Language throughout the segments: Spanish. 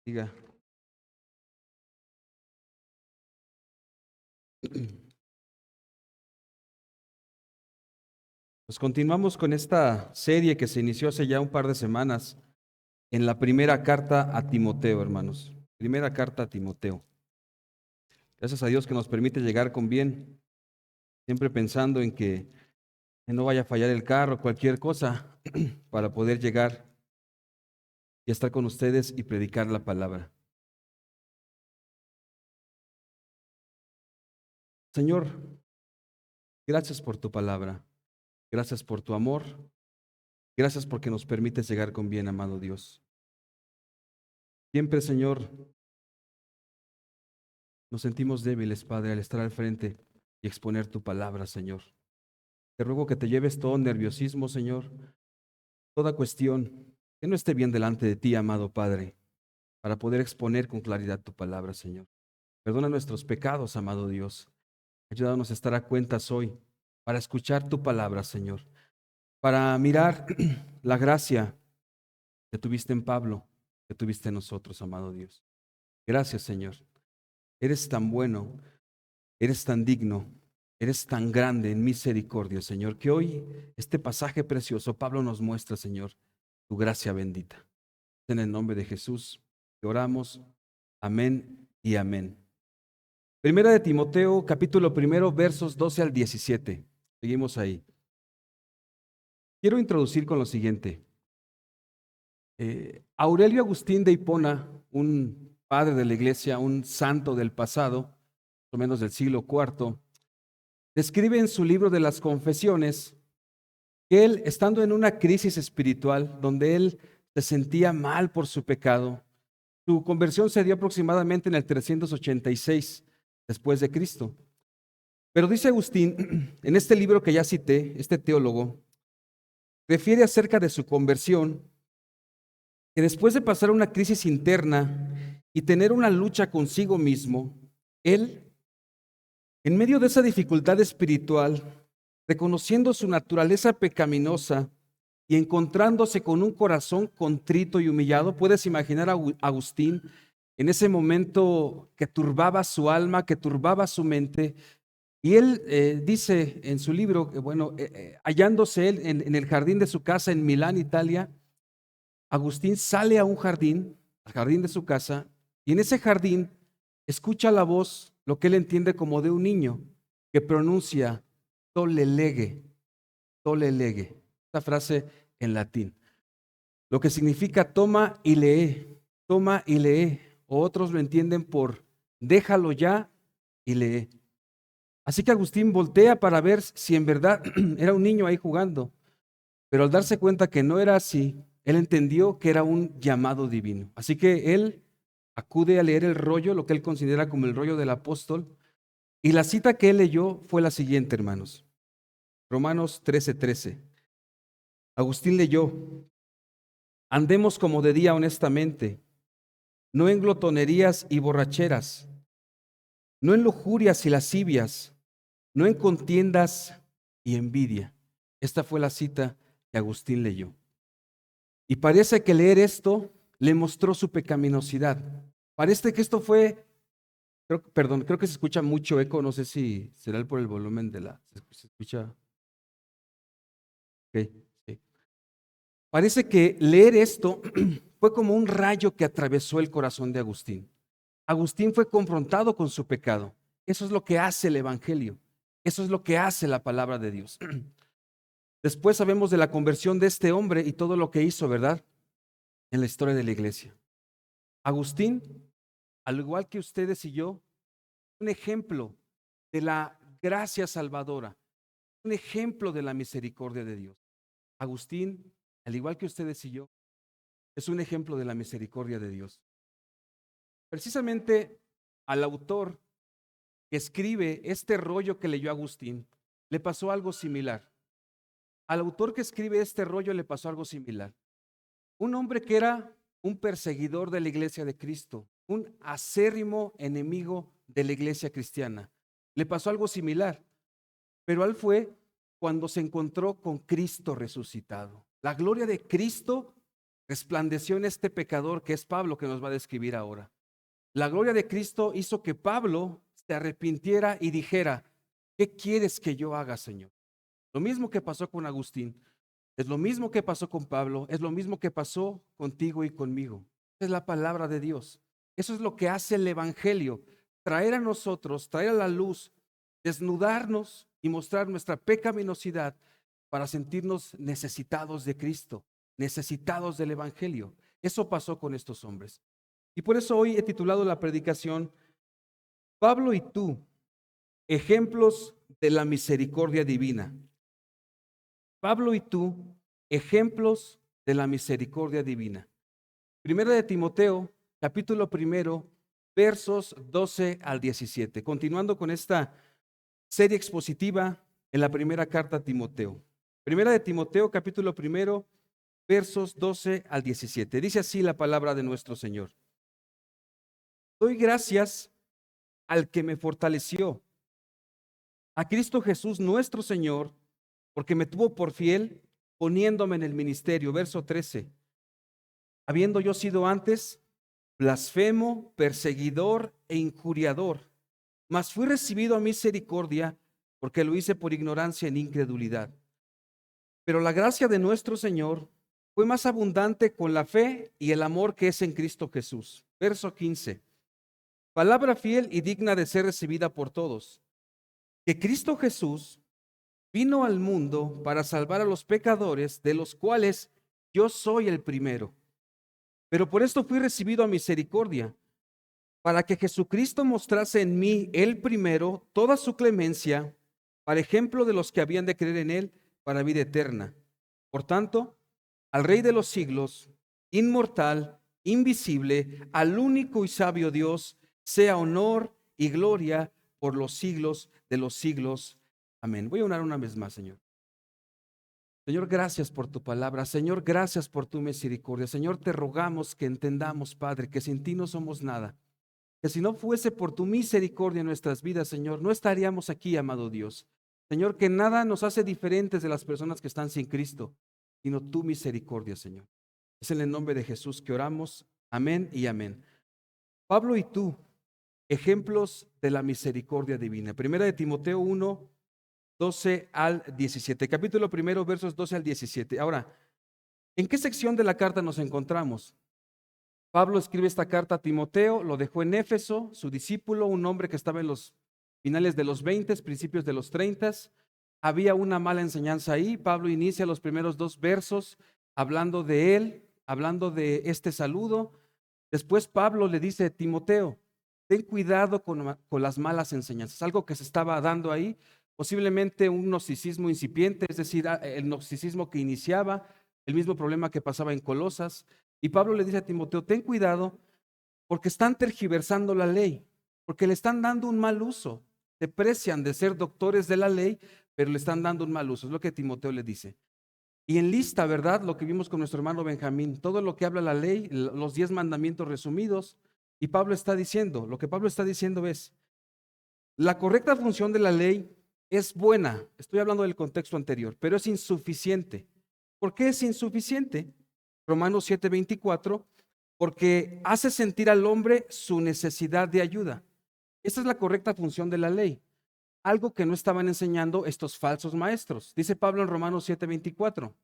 Diga. Pues continuamos con esta serie que se inició hace ya un par de semanas en la primera carta a Timoteo, hermanos. Primera carta a Timoteo. Gracias a Dios que nos permite llegar con bien, siempre pensando en que no vaya a fallar el carro, cualquier cosa, para poder llegar y estar con ustedes y predicar la palabra. Señor, gracias por tu palabra. Gracias por tu amor. Gracias porque nos permites llegar con bien, amado Dios. Siempre, Señor, nos sentimos débiles, Padre, al estar al frente y exponer tu palabra, Señor. Te ruego que te lleves todo nerviosismo, Señor, toda cuestión que no esté bien delante de ti, amado Padre, para poder exponer con claridad tu palabra, Señor. Perdona nuestros pecados, amado Dios. Ayúdanos a estar a cuentas hoy para escuchar tu palabra, Señor, para mirar la gracia que tuviste en Pablo, que tuviste en nosotros, amado Dios. Gracias, Señor. Eres tan bueno, eres tan digno, eres tan grande en misericordia, Señor, que hoy este pasaje precioso, Pablo nos muestra, Señor, tu gracia bendita. En el nombre de Jesús que oramos. Amén y amén. Primera de Timoteo, capítulo 1, versos 12 al 17. Seguimos ahí. Quiero introducir con lo siguiente. Aurelio Agustín de Hipona, un padre de la iglesia, un santo del pasado, más o menos del siglo IV, describe en su libro de las Confesiones que él, estando en una crisis espiritual, donde él se sentía mal por su pecado, su conversión se dio aproximadamente en el 386 después de Cristo. Pero dice Agustín, en este libro que ya cité, este teólogo, refiere acerca de su conversión, que después de pasar una crisis interna y tener una lucha consigo mismo, él, en medio de esa dificultad espiritual, reconociendo su naturaleza pecaminosa y encontrándose con un corazón contrito y humillado, puedes imaginar a Agustín en ese momento que turbaba su alma, que turbaba su mente. Y él dice en su libro que, bueno, hallándose él en el jardín de su casa en Milán, Italia, Agustín sale a un jardín, al jardín de su casa, y en ese jardín escucha la voz, lo que él entiende como de un niño, que pronuncia tolle lege, tolle lege. Esta frase en latín, lo que significa toma y lee, o otros lo entienden por déjalo ya y lee. Así que Agustín voltea para ver si en verdad era un niño ahí jugando, pero al darse cuenta que no era así, él entendió que era un llamado divino. Así que él acude a leer el rollo, lo que él considera como el rollo del apóstol, y la cita que él leyó fue la siguiente, hermanos. Romanos 13:13. Agustín leyó: andemos como de día honestamente, no en glotonerías y borracheras, no en lujurias y lascivias, no en contiendas y envidia. Esta fue la cita que Agustín leyó. Y parece que leer esto le mostró su pecaminosidad. Parece que esto fue, creo que se escucha mucho eco, no sé si será por el volumen de se escucha. Ok, sí. Parece que leer esto fue como un rayo que atravesó el corazón de Agustín. Agustín fue confrontado con su pecado. Eso es lo que hace el Evangelio. Eso es lo que hace la palabra de Dios. Después sabemos de la conversión de este hombre y todo lo que hizo, ¿verdad? En la historia de la iglesia. Agustín, al igual que ustedes y yo, un ejemplo de la gracia salvadora, un ejemplo de la misericordia de Dios. Agustín, al igual que ustedes y yo, es un ejemplo de la misericordia de Dios. Precisamente al autor que escribe este rollo que leyó Agustín, le pasó algo similar. Al autor que escribe este rollo le pasó algo similar. Un hombre que era un perseguidor de la iglesia de Cristo, un acérrimo enemigo de la iglesia cristiana. Le pasó algo similar, pero él fue cuando se encontró con Cristo resucitado. La gloria de Cristo resplandeció en este pecador que es Pablo, que nos va a describir ahora. La gloria de Cristo hizo que Pablo se arrepintiera y dijera: ¿qué quieres que yo haga, Señor? Lo mismo que pasó con Agustín, es lo mismo que pasó con Pablo, es lo mismo que pasó contigo y conmigo. Esa es la palabra de Dios. Eso es lo que hace el Evangelio, traer a nosotros, traer a la luz, desnudarnos y mostrar nuestra pecaminosidad para sentirnos necesitados de Cristo, necesitados del Evangelio. Eso pasó con estos hombres. Y por eso hoy he titulado la predicación: Pablo y tú, ejemplos de la misericordia divina. Pablo y tú, ejemplos de la misericordia divina. Primera de Timoteo, capítulo 1, versos 12 al 17. Continuando con esta serie expositiva en la primera carta a Timoteo. Primera de Timoteo, capítulo 1, versos 12 al 17. Dice así la palabra de nuestro Señor: doy gracias al que me fortaleció, a Cristo Jesús nuestro Señor, porque me tuvo por fiel, poniéndome en el ministerio. Verso 13. Habiendo yo sido antes blasfemo, perseguidor e injuriador, mas fui recibido a misericordia, porque lo hice por ignorancia en incredulidad. Pero la gracia de nuestro Señor fue más abundante con la fe y el amor que es en Cristo Jesús. Verso 15. Palabra fiel y digna de ser recibida por todos, que Cristo Jesús vino al mundo para salvar a los pecadores, de los cuales yo soy el primero. Pero por esto fui recibido a misericordia, para que Jesucristo mostrase en mí, el primero, toda su clemencia, para ejemplo de los que habían de creer en él para vida eterna. Por tanto, al Rey de los siglos, inmortal, invisible, al único y sabio Dios, sea honor y gloria por los siglos de los siglos. Amén. Voy a orar una vez más, Señor. Señor, gracias por tu palabra. Señor, gracias por tu misericordia. Señor, te rogamos que entendamos, Padre, que sin ti no somos nada. Que si no fuese por tu misericordia en nuestras vidas, Señor, no estaríamos aquí, amado Dios. Señor, que nada nos hace diferentes de las personas que están sin Cristo, sino tu misericordia, Señor. Es en el nombre de Jesús que oramos. Amén y amén. Pablo y tú, ejemplos de la misericordia divina. Primera de Timoteo 1, 12 al 17. Capítulo 1, versos 12 al 17. Ahora, ¿en qué sección de la carta nos encontramos? Pablo escribe esta carta a Timoteo, lo dejó en Éfeso, su discípulo, un hombre que estaba en los finales de los 20, principios de los 30. Había una mala enseñanza ahí. Pablo inicia los primeros 2 versos hablando de él, hablando de este saludo. Después Pablo le dice a Timoteo: ten cuidado con las malas enseñanzas. Algo que se estaba dando ahí, posiblemente un gnosticismo incipiente, es decir, el gnosticismo que iniciaba, el mismo problema que pasaba en Colosas. Y Pablo le dice a Timoteo: ten cuidado porque están tergiversando la ley, porque le están dando un mal uso. Se precian de ser doctores de la ley, pero le están dando un mal uso. Es lo que Timoteo le dice. Y enlista, ¿verdad? Lo que vimos con nuestro hermano Benjamín, todo lo que habla la ley, los 10 mandamientos resumidos. Y Pablo está diciendo, lo que Pablo está diciendo es: la correcta función de la ley es buena. Estoy hablando del contexto anterior, pero es insuficiente. ¿Por qué es insuficiente? Romanos 7:24, porque hace sentir al hombre su necesidad de ayuda. Esa es la correcta función de la ley. Algo que no estaban enseñando estos falsos maestros. Dice Pablo en Romanos 7:24,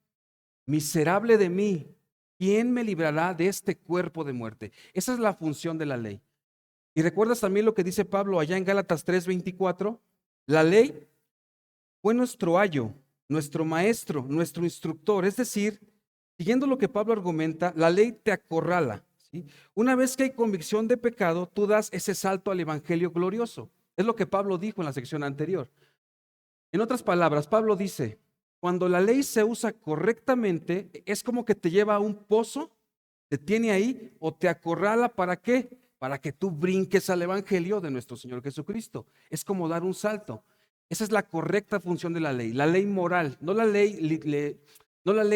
miserable de mí, ¿quién me librará de este cuerpo de muerte? Esa es la función de la ley. Y recuerdas también lo que dice Pablo allá en Gálatas 3:24, la ley fue nuestro ayo, nuestro maestro, nuestro instructor. Es decir, siguiendo lo que Pablo argumenta, la ley te acorrala, ¿sí? Una vez que hay convicción de pecado, tú das ese salto al evangelio glorioso. Es lo que Pablo dijo en la sección anterior. En otras palabras, Pablo dice: cuando la ley se usa correctamente, es como que te lleva a un pozo, te tiene ahí o te acorrala. ¿Para qué? Para que tú brinques al evangelio de nuestro Señor Jesucristo. Es como dar un salto. Esa es la correcta función de la ley moral, no la ley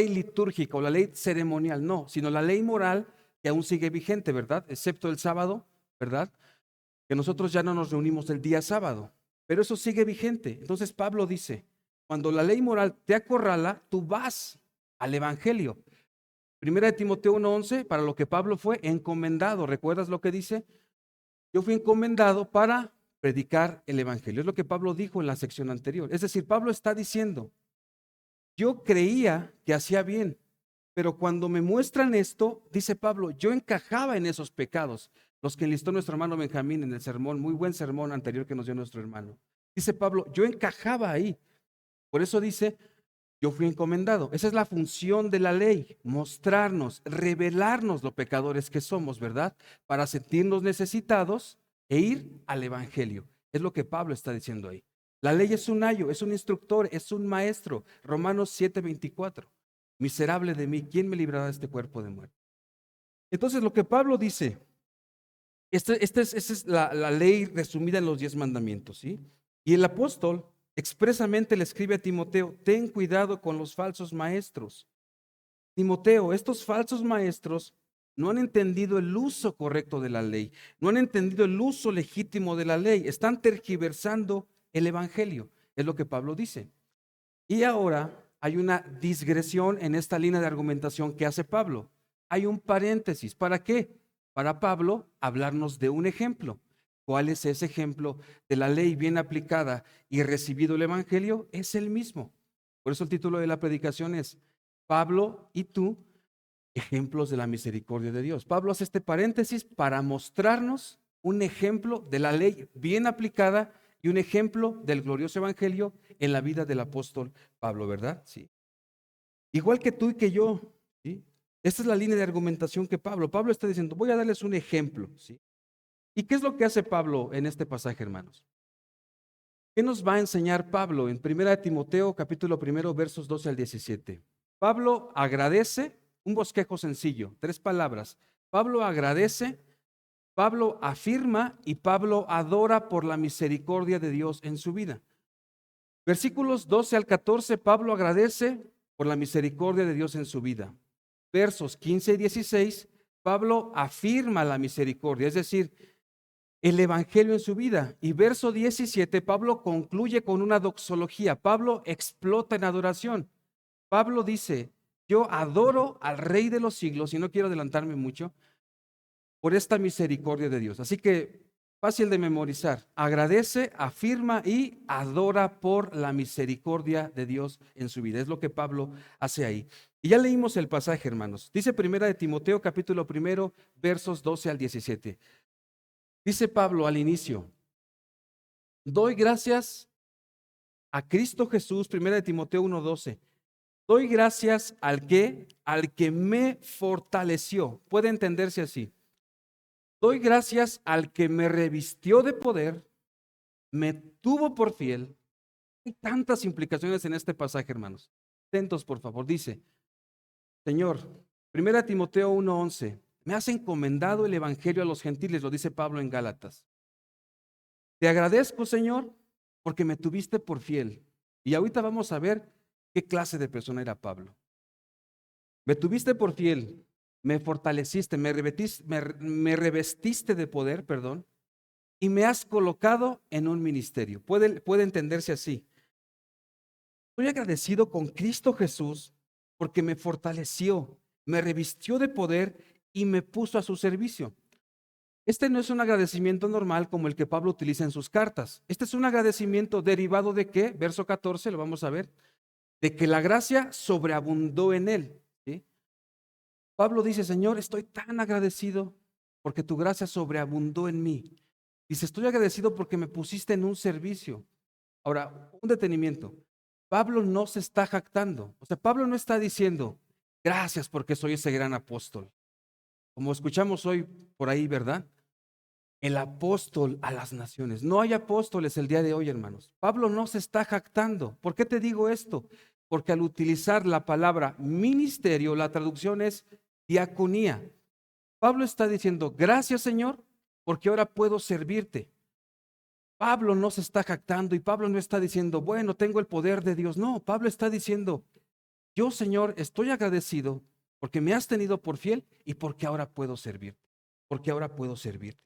litúrgica o la ley ceremonial, no, sino la ley moral que aún sigue vigente, ¿verdad? Excepto el sábado, ¿verdad? Que nosotros ya no nos reunimos el día sábado, pero eso sigue vigente. Entonces Pablo dice: cuando la ley moral te acorrala, tú vas al evangelio. Primera de Timoteo 1:11, para lo que Pablo fue encomendado. ¿Recuerdas lo que dice? Yo fui encomendado para predicar el evangelio. Es lo que Pablo dijo en la sección anterior. Es decir, Pablo está diciendo, yo creía que hacía bien, pero cuando me muestran esto, dice Pablo, yo encajaba en esos pecados, los que enlistó nuestro hermano Benjamín en el sermón, muy buen sermón anterior que nos dio nuestro hermano. Dice Pablo, yo encajaba ahí. Por eso dice, yo fui encomendado. Esa es la función de la ley, mostrarnos, revelarnos los pecadores que somos, ¿verdad? Para sentirnos necesitados e ir al evangelio. Es lo que Pablo está diciendo ahí. La ley es un ayo, es un instructor, es un maestro. Romanos 7:24. Miserable de mí, ¿quién me librará de este cuerpo de muerte? Entonces lo que Pablo dice, esta es la ley resumida en los 10 mandamientos, ¿sí? Y el apóstol expresamente le escribe a Timoteo, ten cuidado con los falsos maestros. Timoteo, estos falsos maestros no han entendido el uso correcto de la ley, no han entendido el uso legítimo de la ley, están tergiversando el evangelio, es lo que Pablo dice. Y ahora hay una digresión en esta línea de argumentación que hace Pablo. Hay un paréntesis. ¿Para qué? Para Pablo hablarnos de un ejemplo. ¿Cuál es ese ejemplo de la ley bien aplicada y recibido el evangelio? Es el mismo. Por eso el título de la predicación es Pablo y tú, ejemplos de la misericordia de Dios. Pablo hace este paréntesis para mostrarnos un ejemplo de la ley bien aplicada y un ejemplo del glorioso evangelio en la vida del apóstol Pablo, ¿verdad? Sí. Igual que tú y que yo, ¿sí? Esta es la línea de argumentación que Pablo está diciendo, voy a darles un ejemplo, ¿sí? ¿Y qué es lo que hace Pablo en este pasaje, hermanos? ¿Qué nos va a enseñar Pablo en 1 Timoteo capítulo 1 versos 12 al 17? Pablo agradece, un bosquejo sencillo, 3 palabras. Pablo agradece, Pablo afirma y Pablo adora por la misericordia de Dios en su vida. Versículos 12 al 14, Pablo agradece por la misericordia de Dios en su vida. Versos 15 y 16, Pablo afirma la misericordia, es decir, el evangelio en su vida. Y verso 17, Pablo concluye con una doxología. Pablo explota en adoración. Pablo dice, yo adoro al Rey de los siglos, y no quiero adelantarme mucho, por esta misericordia de Dios. Así que fácil de memorizar. Agradece, afirma y adora por la misericordia de Dios en su vida. Es lo que Pablo hace ahí. Y ya leímos el pasaje, hermanos. Dice 1 Timoteo capítulo 1, versos 12 al 17. Dice Pablo al inicio, doy gracias a Cristo Jesús, 1 Timoteo 1:12. Doy gracias al que me fortaleció. Puede entenderse así. Doy gracias al que me revistió de poder, me tuvo por fiel. Hay tantas implicaciones en este pasaje, hermanos. Atentos, por favor. Dice, Señor, 1 Timoteo 1:11, me has encomendado el evangelio a los gentiles, lo dice Pablo en Gálatas. Te agradezco, Señor, porque me tuviste por fiel. Y ahorita vamos a ver qué clase de persona era Pablo. Me tuviste por fiel, me fortaleciste, me revestiste de poder, perdón, y me has colocado en un ministerio. Puede entenderse así. Estoy agradecido con Cristo Jesús porque me fortaleció, me revistió de poder y me puso a su servicio. Este no es un agradecimiento normal como el que Pablo utiliza en sus cartas. Este es un agradecimiento derivado de qué, verso 14, lo vamos a ver, de que la gracia sobreabundó en él. ¿Sí? Pablo dice, Señor, estoy tan agradecido porque tu gracia sobreabundó en mí. Dice, estoy agradecido porque me pusiste en un servicio. Ahora, un detenimiento. Pablo no se está jactando. O sea, Pablo no está diciendo, gracias porque soy ese gran apóstol. Como escuchamos hoy por ahí, ¿verdad? El apóstol a las naciones. No hay apóstoles el día de hoy, hermanos. Pablo no se está jactando. ¿Por qué te digo esto? Porque al utilizar la palabra ministerio, la traducción es diaconía. Pablo está diciendo, gracias, Señor, porque ahora puedo servirte. Pablo no se está jactando y Pablo no está diciendo, bueno, tengo el poder de Dios. No, Pablo está diciendo, yo, Señor, estoy agradecido porque me has tenido por fiel y porque ahora puedo servirte. Porque ahora puedo servirte.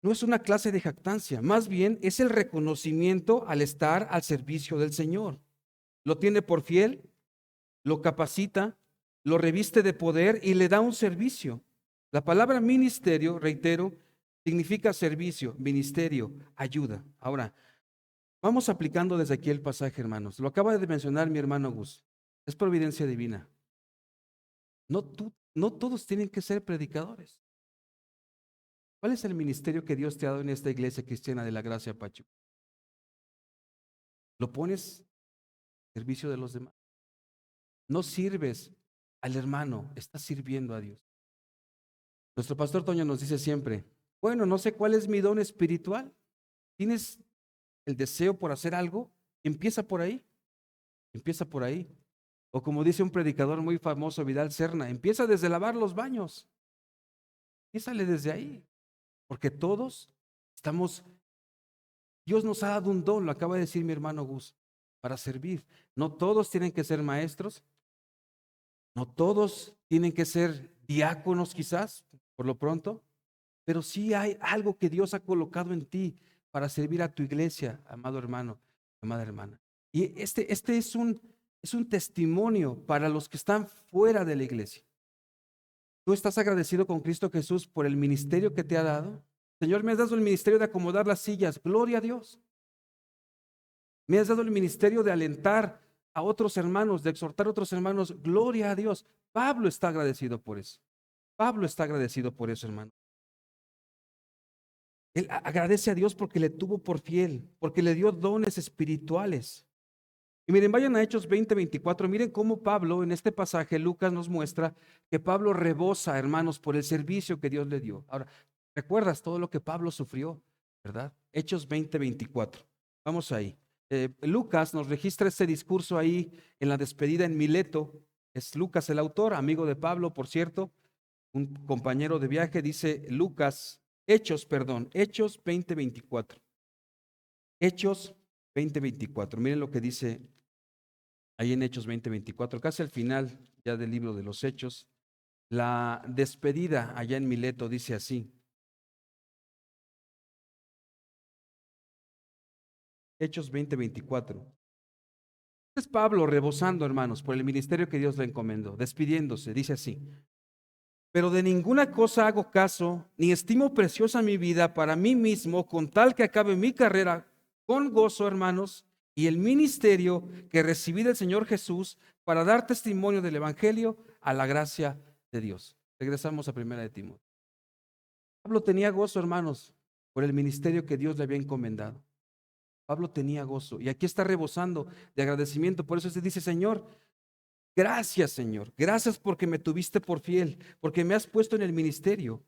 No es una clase de jactancia, más bien es el reconocimiento al estar al servicio del Señor. Lo tiene por fiel, lo capacita, lo reviste de poder y le da un servicio. La palabra ministerio, reitero, significa servicio, ministerio, ayuda. Ahora, vamos aplicando desde aquí el pasaje, hermanos. Lo acaba de mencionar mi hermano Gus. Es providencia divina. No todos tienen que ser predicadores. ¿Cuál es el ministerio que Dios te ha dado en esta iglesia cristiana de la gracia, Pacho? ¿Lo pones al servicio de los demás? No sirves al hermano, estás sirviendo a Dios. Nuestro pastor Toño nos dice siempre, bueno, no sé cuál es mi don espiritual. ¿Tienes el deseo por hacer algo? Empieza por ahí, empieza por ahí. O como dice un predicador muy famoso, Vidal Serna, empieza desde lavar los baños. Empiézale desde ahí, porque todos estamos, Dios nos ha dado un don, lo acaba de decir mi hermano Gus, para servir. No todos tienen que ser maestros, no todos tienen que ser diáconos quizás, por lo pronto, pero sí hay algo que Dios ha colocado en ti para servir a tu iglesia, amado hermano, amada hermana. Y este es un testimonio para los que están fuera de la iglesia. ¿Tú estás agradecido con Cristo Jesús por el ministerio que te ha dado? Señor, me has dado el ministerio de acomodar las sillas, gloria a Dios. Me has dado el ministerio de alentar a otros hermanos, de exhortar a otros hermanos, gloria a Dios. Pablo está agradecido por eso. Pablo está agradecido por eso, hermano. Él agradece a Dios porque le tuvo por fiel, porque le dio dones espirituales. Y miren, vayan a Hechos 20:24. Miren cómo Pablo, en este pasaje, Lucas nos muestra que Pablo rebosa, hermanos, por el servicio que Dios le dio. Ahora, ¿recuerdas todo lo que Pablo sufrió? ¿Verdad? Hechos 20:24. Vamos ahí. Lucas nos registra este discurso ahí en la despedida en Mileto. Es Lucas el autor, amigo de Pablo, por cierto, un compañero de viaje. Dice Hechos 20:24. Hechos 20:24. Miren lo que dice ahí en Hechos 20:24, casi al final ya del libro de los Hechos. La despedida allá en Mileto dice así. Hechos 20:24. Es Pablo rebosando, hermanos, por el ministerio que Dios le encomendó, despidiéndose, dice así. Pero de ninguna cosa hago caso, ni estimo preciosa mi vida para mí mismo, con tal que acabe mi carrera con gozo, hermanos, y el ministerio que recibí del Señor Jesús para dar testimonio del Evangelio a la gracia de Dios. Regresamos a primera de Timoteo. Pablo tenía gozo, hermanos, por el ministerio que Dios le había encomendado. Pablo tenía gozo y aquí está rebosando de agradecimiento. Por eso se dice, Señor, gracias, Señor. Gracias porque me tuviste por fiel, porque me has puesto en el ministerio.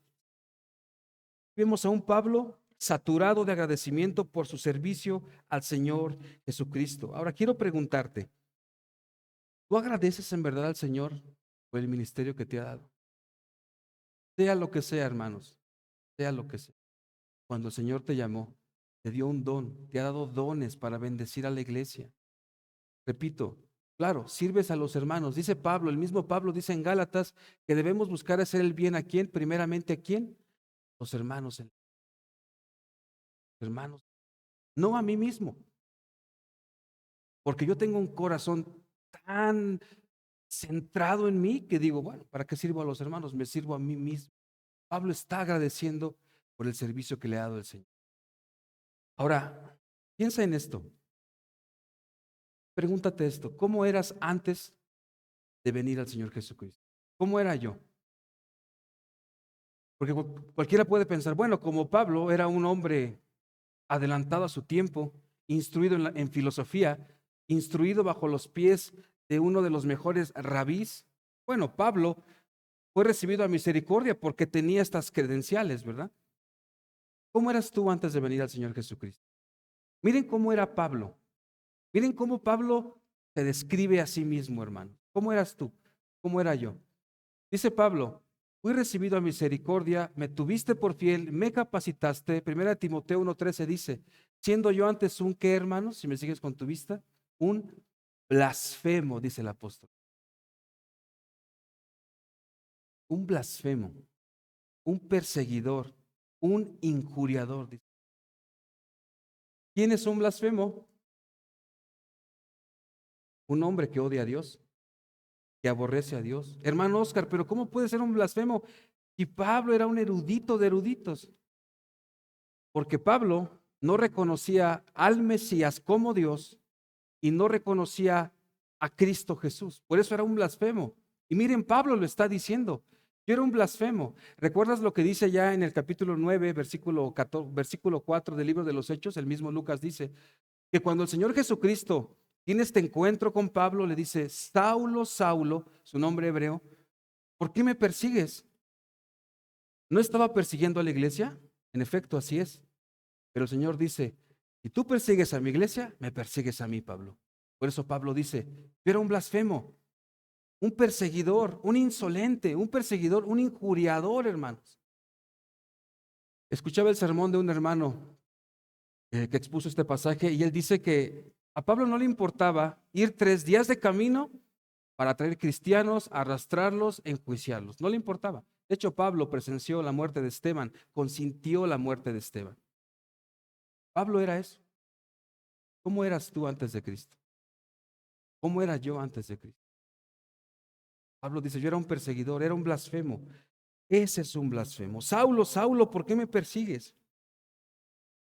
Vemos a un Pablo saturado de agradecimiento por su servicio al Señor Jesucristo. Ahora quiero preguntarte, ¿tú agradeces en verdad al Señor por el ministerio que te ha dado? Sea lo que sea, hermanos, sea lo que sea. Cuando el Señor te llamó, te dio un don, te ha dado dones para bendecir a la iglesia. Repito, claro, sirves a los hermanos. Dice Pablo, el mismo Pablo dice en Gálatas que debemos buscar hacer el bien a quién, primeramente a quién, los hermanos, hermanos, no a mí mismo, porque yo tengo un corazón tan centrado en mí que digo, bueno, ¿para qué sirvo a los hermanos? Me sirvo a mí mismo. Pablo está agradeciendo por el servicio que le ha dado el Señor. Ahora, piensa en esto. Pregúntate esto, ¿cómo eras antes de venir al Señor Jesucristo? ¿Cómo era yo? Porque cualquiera puede pensar, bueno, como Pablo era un hombre adelantado a su tiempo, instruido en filosofía, instruido bajo los pies de uno de los mejores rabís. Bueno, Pablo fue recibido a misericordia porque tenía estas credenciales, ¿verdad? ¿Cómo eras tú antes de venir al Señor Jesucristo? Miren cómo era Pablo. Miren cómo Pablo se describe a sí mismo, hermano. ¿Cómo eras tú? ¿Cómo era yo? Dice Pablo, fui recibido a misericordia, me tuviste por fiel, me capacitaste. Primera Timoteo 1:13 dice, siendo yo antes un qué, hermanos, si me sigues con tu vista, un blasfemo, dice el apóstol. Un blasfemo, un perseguidor, un injuriador. Dice. ¿Quién es un blasfemo? Un hombre que odia a Dios. que aborrece a Dios. Hermano Oscar, pero ¿cómo puede ser un blasfemo si Pablo era un erudito de eruditos? Porque Pablo no reconocía al Mesías como Dios y no reconocía a Cristo Jesús. Por eso era un blasfemo. Y miren, Pablo lo está diciendo. Yo era un blasfemo. ¿Recuerdas lo que dice ya en el capítulo 9, versículo 4 del libro de los Hechos? El mismo Lucas dice que cuando el Señor Jesucristo tiene este encuentro con Pablo, le dice: Saulo, Saulo, su nombre hebreo, ¿por qué me persigues? ¿No estaba persiguiendo a la iglesia? En efecto, así es. Pero el Señor dice: si tú persigues a mi iglesia, me persigues a mí, Pablo. Por eso Pablo dice: yo era un blasfemo, un perseguidor, un insolente, un perseguidor, un injuriador, hermanos. Escuchaba el sermón de un hermano que expuso este pasaje y él dice que a Pablo no le importaba ir 3 días de camino para traer cristianos, arrastrarlos, enjuiciarlos. No le importaba. De hecho, Pablo presenció la muerte de Esteban, consintió la muerte de Esteban. Pablo era eso. ¿Cómo eras tú antes de Cristo? ¿Cómo era yo antes de Cristo? Pablo dice: yo era un perseguidor, era un blasfemo. Ese es un blasfemo. Saulo, Saulo, ¿por qué me persigues?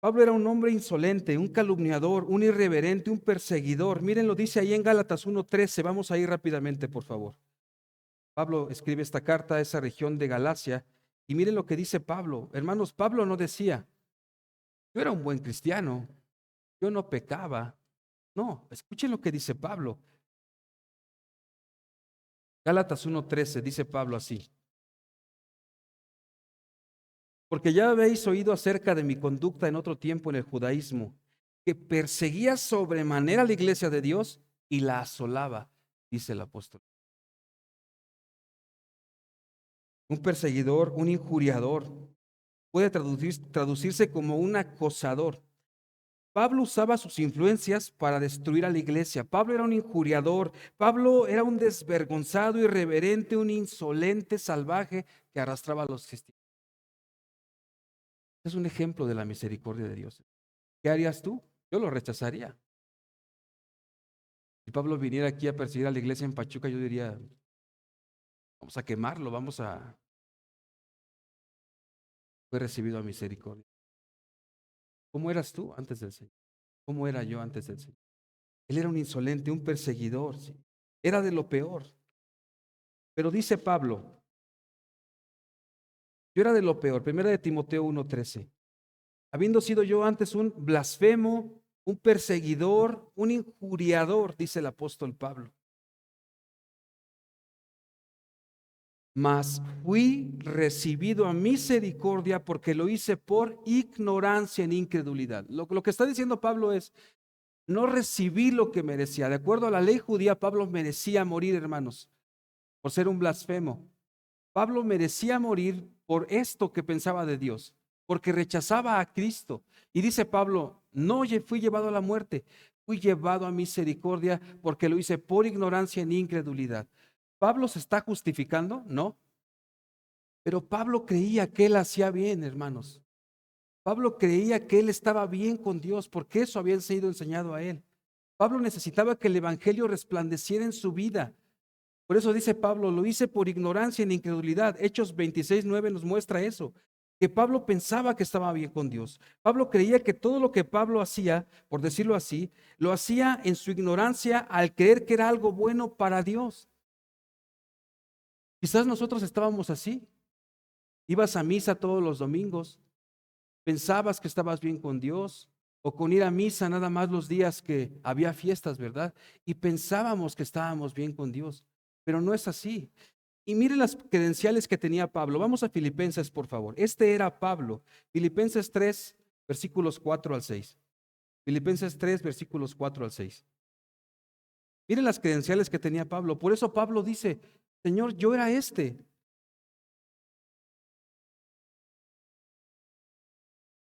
Pablo era un hombre insolente, un calumniador, un irreverente, un perseguidor. Miren, lo dice ahí en Gálatas 1:13. Vamos a ir rápidamente, por favor. Pablo escribe esta carta a esa región de Galacia y miren lo que dice Pablo. Hermanos, Pablo no decía: yo era un buen cristiano, yo no pecaba. No, escuchen lo que dice Pablo. Gálatas 1:13 dice Pablo así: porque ya habéis oído acerca de mi conducta en otro tiempo en el judaísmo, que perseguía sobremanera la iglesia de Dios y la asolaba, dice el apóstol. Un perseguidor, un injuriador, puede traducirse como un acosador. Pablo usaba sus influencias para destruir a la iglesia. Pablo era un injuriador. Pablo era un desvergonzado, irreverente, un insolente, salvaje que arrastraba a los cristianos. Es un ejemplo de la misericordia de Dios. ¿Qué harías tú? Yo lo rechazaría. Si Pablo viniera aquí a perseguir a la iglesia en Pachuca, yo diría: vamos a quemarlo, fue recibido a misericordia. ¿Cómo eras tú antes del Señor? ¿Cómo era yo antes del Señor? Él era un insolente, un perseguidor, ¿sí? Era de lo peor. Pero dice Pablo: yo era de lo peor. Primera de Timoteo 1:13. Habiendo sido yo antes un blasfemo, un perseguidor, un injuriador, dice el apóstol Pablo. Mas fui recibido a misericordia porque lo hice por ignorancia en incredulidad. Lo que está diciendo Pablo es: no recibí lo que merecía. De acuerdo a la ley judía, Pablo merecía morir, hermanos, por ser un blasfemo. Pablo merecía morir por esto que pensaba de Dios, porque rechazaba a Cristo. Y dice Pablo: no fui llevado a la muerte, fui llevado a misericordia porque lo hice por ignorancia en incredulidad. ¿Pablo se está justificando? No. Pero Pablo creía que él hacía bien, hermanos. Pablo creía que él estaba bien con Dios porque eso había sido enseñado a él. Pablo necesitaba que el evangelio resplandeciera en su vida. Por eso dice Pablo: lo hice por ignorancia en incredulidad. Hechos 26:9 nos muestra eso, que Pablo pensaba que estaba bien con Dios. Pablo creía que todo lo que Pablo hacía, por decirlo así, lo hacía en su ignorancia al creer que era algo bueno para Dios. Quizás nosotros estábamos así. Ibas a misa todos los domingos, pensabas que estabas bien con Dios, o con ir a misa nada más los días que había fiestas, ¿verdad? Y pensábamos que estábamos bien con Dios, pero no es así. Y miren las credenciales que tenía Pablo. Vamos a Filipenses, por favor. Este era Pablo. Filipenses 3, versículos 4 al 6. Filipenses 3, versículos 4 al 6. Miren las credenciales que tenía Pablo. Por eso Pablo dice: Señor, yo era este.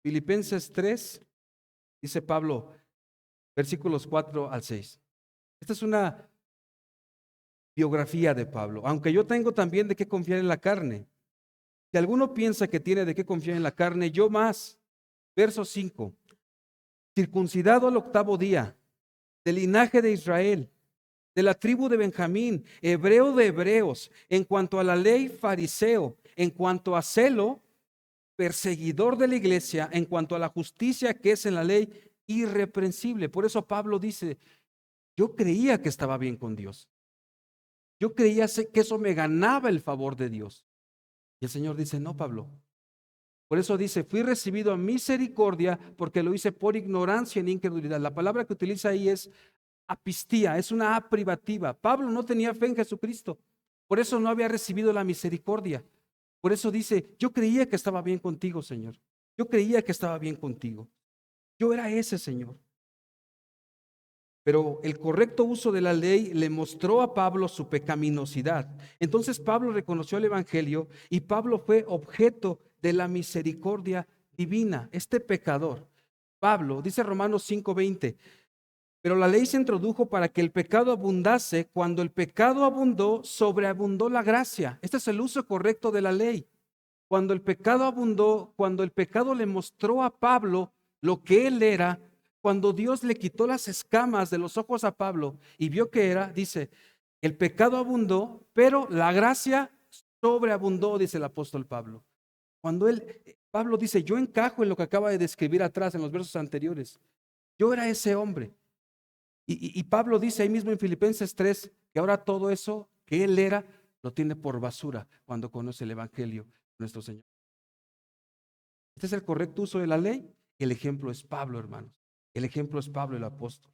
Filipenses 3, dice Pablo, versículos 4 al 6. Esta es una biografía de Pablo. Aunque yo tengo también de qué confiar en la carne. Si alguno piensa que tiene de qué confiar en la carne, yo más. Verso 5. Circuncidado al 8º día, del linaje de Israel, de la tribu de Benjamín, hebreo de hebreos, en cuanto a la ley, fariseo, en cuanto a celo, perseguidor de la iglesia, en cuanto a la justicia que es en la ley, irreprensible. Por eso Pablo dice, yo creía que estaba bien con Dios. Yo creía que eso me ganaba el favor de Dios. Y el Señor dice, no, Pablo. Por eso dice, fui recibido a misericordia porque lo hice por ignorancia en incredulidad. La palabra que utiliza ahí es apistía, es una A privativa. Pablo no tenía fe en Jesucristo. Por eso no había recibido la misericordia. Por eso dice, yo creía que estaba bien contigo, Señor. Yo creía que estaba bien contigo. Yo era ese, Señor. Pero el correcto uso de la ley le mostró a Pablo su pecaminosidad. Entonces Pablo reconoció el Evangelio y Pablo fue objeto de la misericordia divina. Este pecador, Pablo, dice Romanos 5:20, pero la ley se introdujo para que el pecado abundase. Cuando el pecado abundó, sobreabundó la gracia. Este es el uso correcto de la ley. Cuando el pecado abundó, cuando el pecado le mostró a Pablo lo que él era, cuando Dios le quitó las escamas de los ojos a Pablo y vio que era, dice, el pecado abundó, pero la gracia sobreabundó, dice el apóstol Pablo. Cuando Pablo dice, yo encajo en lo que acaba de describir atrás en los versos anteriores. Yo era ese hombre. Y Pablo dice ahí mismo en Filipenses 3 que ahora todo eso que él era lo tiene por basura cuando conoce el Evangelio de nuestro Señor. Este es el correcto uso de la ley. El ejemplo es Pablo, hermanos. El ejemplo es Pablo el apóstol.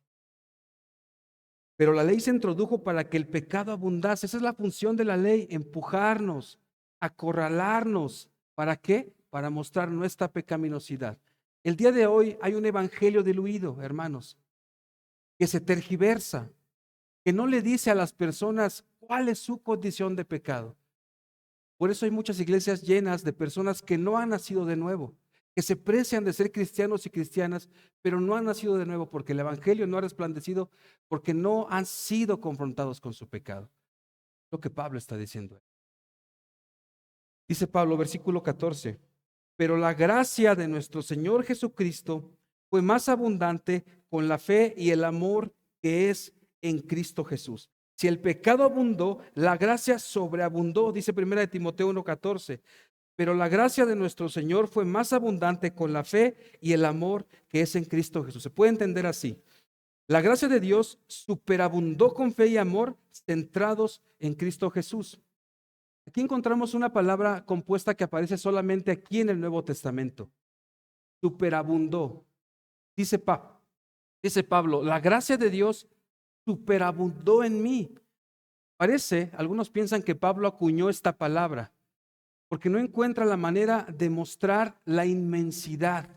Pero la ley se introdujo para que el pecado abundase. Esa es la función de la ley, empujarnos, acorralarnos. ¿Para qué? Para mostrar nuestra pecaminosidad. El día de hoy hay un evangelio diluido, hermanos, que se tergiversa, que no le dice a las personas cuál es su condición de pecado. Por eso hay muchas iglesias llenas de personas que no han nacido de nuevo, que se precian de ser cristianos y cristianas, pero no han nacido de nuevo porque el evangelio no ha resplandecido, porque no han sido confrontados con su pecado. Lo que Pablo está diciendo. Dice Pablo, versículo 14, pero la gracia de nuestro Señor Jesucristo fue más abundante con la fe y el amor que es en Cristo Jesús. Si el pecado abundó, la gracia sobreabundó, dice 1 Timoteo 1:14. Pero la gracia de nuestro Señor fue más abundante con la fe y el amor que es en Cristo Jesús. Se puede entender así. La gracia de Dios superabundó con fe y amor centrados en Cristo Jesús. Aquí encontramos una palabra compuesta que aparece solamente aquí en el Nuevo Testamento. Superabundó. Dice Pablo, la gracia de Dios superabundó en mí. Algunos piensan que Pablo acuñó esta palabra porque no encuentra la manera de mostrar la inmensidad,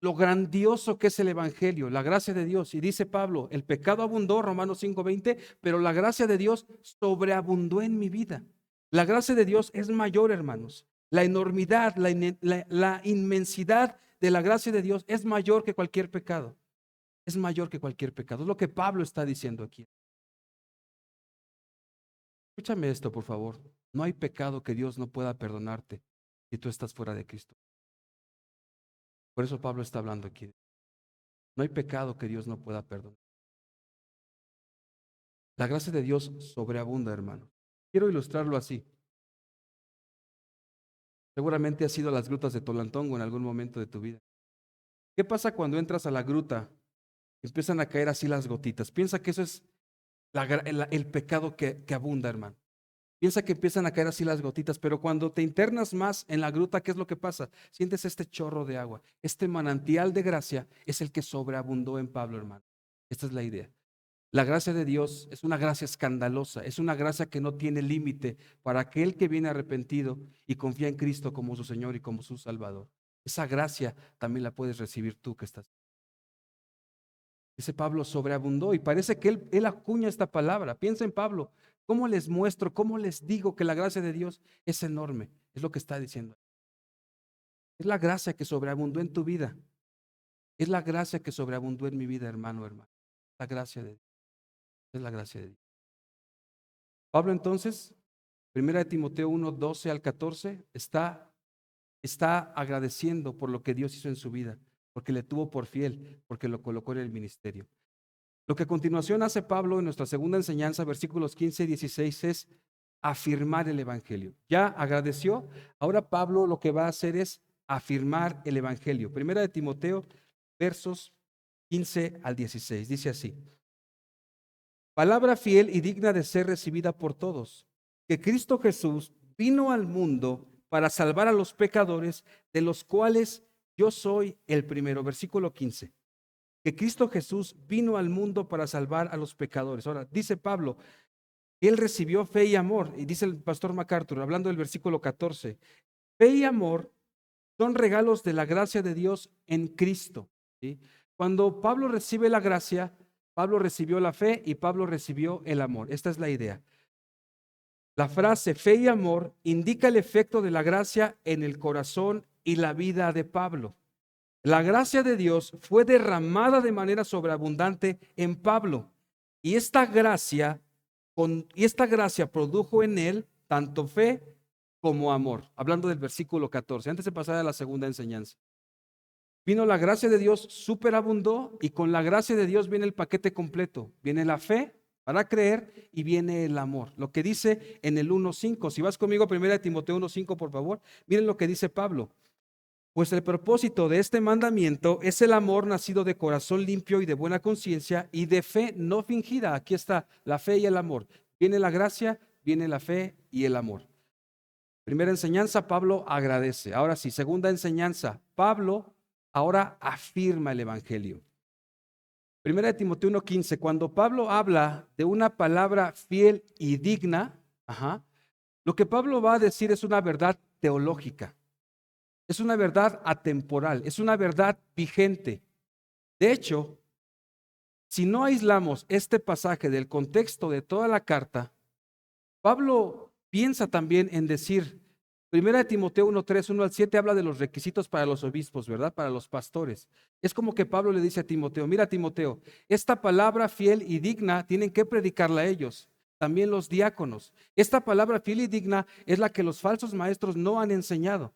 lo grandioso que es el Evangelio, la gracia de Dios. Y dice Pablo, el pecado abundó, Romanos 5:20, pero la gracia de Dios sobreabundó en mi vida. La gracia de Dios es mayor, hermanos. La enormidad, la inmensidad de la gracia de Dios es mayor que cualquier pecado. Es mayor que cualquier pecado. Es lo que Pablo está diciendo aquí. Escúchame esto, por favor. No hay pecado que Dios no pueda perdonarte si tú estás fuera de Cristo. Por eso Pablo está hablando aquí. No hay pecado que Dios no pueda perdonar. La gracia de Dios sobreabunda, hermano. Quiero ilustrarlo así. Seguramente has ido a las grutas de Tolantongo en algún momento de tu vida. ¿Qué pasa cuando entras a la gruta? Empiezan a caer así las gotitas. Piensa que eso es el pecado que abunda, hermano. Piensa que empiezan a caer así las gotitas, pero cuando te internas más en la gruta, ¿qué es lo que pasa? Sientes este chorro de agua. Este manantial de gracia es el que sobreabundó en Pablo, hermano. Esta es la idea. La gracia de Dios es una gracia escandalosa, es una gracia que no tiene límite para aquel que viene arrepentido y confía en Cristo como su Señor y como su Salvador. Esa gracia también la puedes recibir tú que estás. Ese Pablo sobreabundó y parece que él acuña esta palabra. Piensa en Pablo. ¿Cómo les muestro, cómo les digo que la gracia de Dios es enorme? Es lo que está diciendo. Es la gracia que sobreabundó en tu vida. Es la gracia que sobreabundó en mi vida, hermano. La gracia de Dios. Es la gracia de Dios. Pablo entonces, 1 Timoteo 1:12 al 14, está agradeciendo por lo que Dios hizo en su vida, porque le tuvo por fiel, porque lo colocó en el ministerio. Lo que a continuación hace Pablo en nuestra segunda enseñanza, versículos 15 y 16, es afirmar el Evangelio. Ya agradeció, ahora Pablo lo que va a hacer es afirmar el Evangelio. Primera de Timoteo, versos 15 al 16, dice así: palabra fiel y digna de ser recibida por todos, que Cristo Jesús vino al mundo para salvar a los pecadores, de los cuales yo soy el primero. Versículo 15. Que Cristo Jesús vino al mundo para salvar a los pecadores. Ahora, dice Pablo, él recibió fe y amor, y dice el pastor MacArthur, hablando del versículo 14, fe y amor son regalos de la gracia de Dios en Cristo, ¿sí? Cuando Pablo recibe la gracia, Pablo recibió la fe y Pablo recibió el amor. Esta es la idea. La frase fe y amor indica el efecto de la gracia en el corazón y la vida de Pablo. La gracia de Dios fue derramada de manera sobreabundante en Pablo, y esta gracia produjo en él tanto fe como amor. Hablando del versículo 14, antes de pasar a la segunda enseñanza. Vino la gracia de Dios, superabundó, y con la gracia de Dios viene el paquete completo. Viene la fe para creer y viene el amor. Lo que dice en el 1:5. Si vas conmigo a 1 Timoteo 1:5, por favor, miren lo que dice Pablo. Pues el propósito de este mandamiento es el amor nacido de corazón limpio y de buena conciencia y de fe no fingida. Aquí está la fe y el amor. Viene la gracia, viene la fe y el amor. Primera enseñanza, Pablo agradece. Ahora sí, segunda enseñanza, Pablo ahora afirma el Evangelio. Primera de Timoteo 1:15, cuando Pablo habla de una palabra fiel y digna, lo que Pablo va a decir es una verdad teológica. Es una verdad atemporal, es una verdad vigente. De hecho, si no aislamos este pasaje del contexto de toda la carta, Pablo piensa también en decir, 1 Timoteo 1:3, 1 al 7 habla de los requisitos para los obispos, ¿verdad? Para los pastores. Es como que Pablo le dice a Timoteo, mira Timoteo, esta palabra fiel y digna tienen que predicarla a ellos, también los diáconos. Esta palabra fiel y digna es la que los falsos maestros no han enseñado.